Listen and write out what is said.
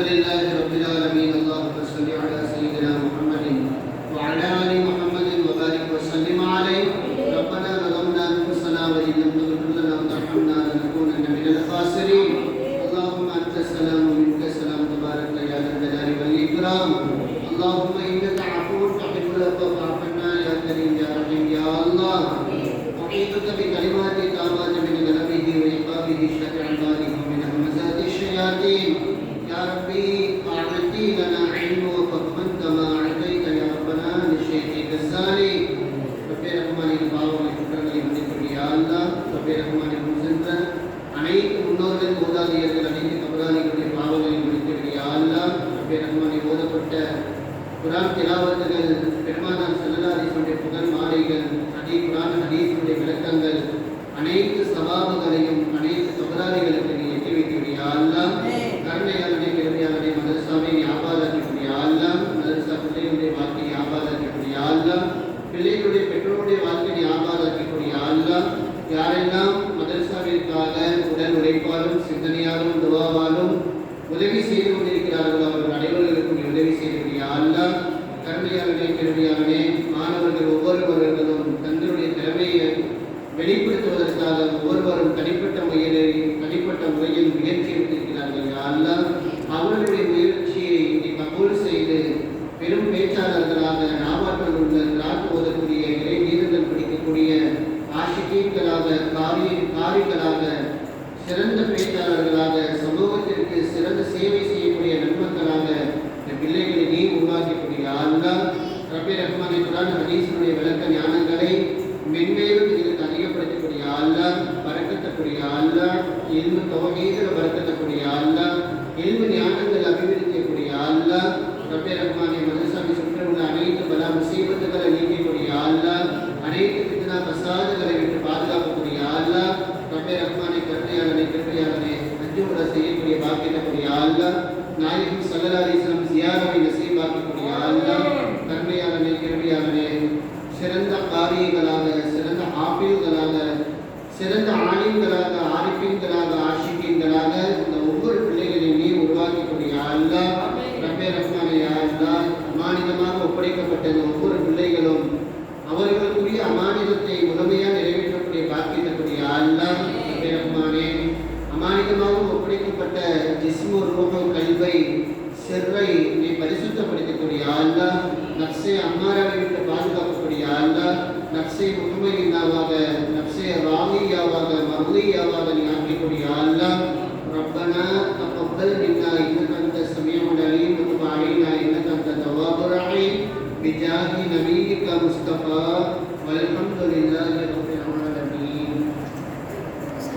لله رب العالمين. اللهم صل على سيدنا محمد وعلى آل محمد وبارك وسلم عليه. ربنا ظلمنا أنفسنا وإن لم تغفر لنا وترحمنا لنكونن من الخاسرين. اللهم أنت السلام ومنك السلام تبارك يا ذا الجلال والإكرام. اللهم إنك عفو تحب العفو فاعف عنا يا كريم يا رحيم يا الله. أعيذك بكلمات التامات من غضبه وعقابه شر عباده ومن همزات الشياطين. يا ربي أعطي لنا علما وفهما كما أعطيت يا ربنا للشيخ الغزالي. ربي رحمن பாவங்களை குற்றங்களை மன்னித்து யா அல்லாஹ். ரப்பே ரஹ்மானே முன்சென்ற அனைத்து முன்னோர்கள் மூதாதையர்கள் அனைத்து கபராளிகளுடைய பாவங்களை மன்னித்து யா அல்லாஹ். ரப்பே ரஹ்மானே ஓதப்பட்ட குர்ஆன் திலாவத்துகள், பெருமானார் ஸல்லல்லாஹு அலைஹி வஸல்லம் புகழ் மாலைகள், குர்ஆன் ஹதீஸுடைய விளக்கங்கள் அனைத்து சவாபங்களையும் அனைத்து கபராளிகளுக்கு நீ எட்டி வைத்து யா அல்லாஹ். கருணையாளனே பெருமையாளனே மதரசாவை நீ ஆபாதாக்கி யா அல்லாஹ். மதரசா பிள்ளைகளுடைய வாழ்க்கையை ஆபாதாக்கி யா அல்லாஹ். பிள்ளைகளுடைய பெற்றோருடைய வாழ்க்கையை ஆபாதாக்கி யா அல்லாஹ். யாரெல்லாம் மதரசாவிற்காக உடல் உழைப்பாலும் சிந்தனையாலும் துவாவாலும் உதவி செய்து கொண்டிருக்கிறார்களோ அவர்கள் அனைவர்களுக்கும் உதவி செய்து யா அல்லாஹ். கருணையாளனே பெருமையாளனே மாணவர்கள் ஒவ்வொருவர்களும் தங்களுடைய திறமையை வெளிப்படுத்துவதற்காக ஒவ்வொருவரும் தனிப்பட்ட முறையில் முயற்சி எடுத்திருக்கிறார்கள் யா அல்லாஹ். அவர்களுடைய முயற்சியை நீ கபூல் செய்து பெரும் பேச்சாளர்களாக நாவாற்றல் உள்ள ராத் ஓதக்கூடிய இறை கீதங்கள் படிக்கக்கூடிய ஆஷிகீன்களாக காரிகளாக சிறந்த பேச்சாளர்களாக சமூகத்திற்கு சிறந்த சேவை செய்யக்கூடிய நன்மக்களாக இந்த பிள்ளைகளை நீ உருவாக்கக்கூடிய யா அல்லாஹ். ரப்பே ரஹ்மானே குர்ஆன் ஹதீஸுடைய விளக்க ஞானங்களை மென்மேலும் இதற்கு அதிகப்படுத்தக்கூடிய யா அல்லாஹ். பரக்கத்தக்கூடிய யா அல்லாஹ். இல்மு தௌஹீதில் பரக்கத்தக்கூடிய யா அல்லாஹ். இல்மு ஞானங்கள் அபிவிருத்தியக்கூடிய யா அல்லாஹ். ரப்பே ரஹ்மானே மதரசாவை சுற்றியுள்ள அனைத்து பலா முசீபத்துகளை நீக்கக்கூடிய யா அல்லாஹ். அனைத்து ஃபித்னா ஃபசாதுகளை விட்டு பாதுகாக்கக்கூடிய யா அல்லாஹ். ரப்பே ரஹ்மானே கருணையாளனே கிருபையாளனே அஜ்ஜுமுரா செய்யக்கூடிய பாக்கியக்கூடிய யா அல்லாஹ். நாயகம் ஸல்லல்லாஹு அலைஹி வஸல்லம் ஜியாரவை நசீபாக்கக்கூடிய யா அல்லாஹ். கருணையாளனே கிருபையாளனே சிறந்த காரியங்களாக, சிறந்த ஆஃபீல்களாக, சிறந்த ஆலிம்களாக, ஆரிஃபீன்களாக, ஆஷிகீன்களாக இந்த ஒவ்வொரு பிள்ளைகளையும் நீ உருவாக்கக்கூடிய யா அல்லாஹ். ரப்பே ரஹ்மானே யா அல்லாஹ். அமானிதமாக ஒப்படைக்கப்பட்ட இந்த ஒவ்வொரு பிள்ளைகளும் அவர்களுக்குரிய அமானிதத்தை முழுமையாக நிறைவேற்றக்கூடிய பாக்கியக்கூடிய யா அல்லாஹ். ரப்பே ரஹ்மானே அமானிதமாக ஒப்படைக்கப்பட்ட ஜிஸ்மு ரூஹு கல்வை சிர்ரை நீ பரிசுத்தப்படுத்தக்கூடிய யா அல்லாஹ். நஃப்ஸை அம்மாராவை விட்டு பாதுகாக்கக்கூடிய யா அல்லாஹ். நஃப்ஸை முஹம்மதியாவாக, நஃப்ஸை ராலியாவாக, மர்லியாவாக நீ ஆக்கக்கூடிய யா அல்லாஹ். ரப்பனா தகப்பல் மின்னா இன்னக அன்த ஸமீஉல் அலீம் வ துப் அலைனா இன்னக அன்த தவ்வாபுர் ரஹீம் பிஜாஹி நபியிக முஸ்தஃபா வல்ஹம்துலில்லாஹி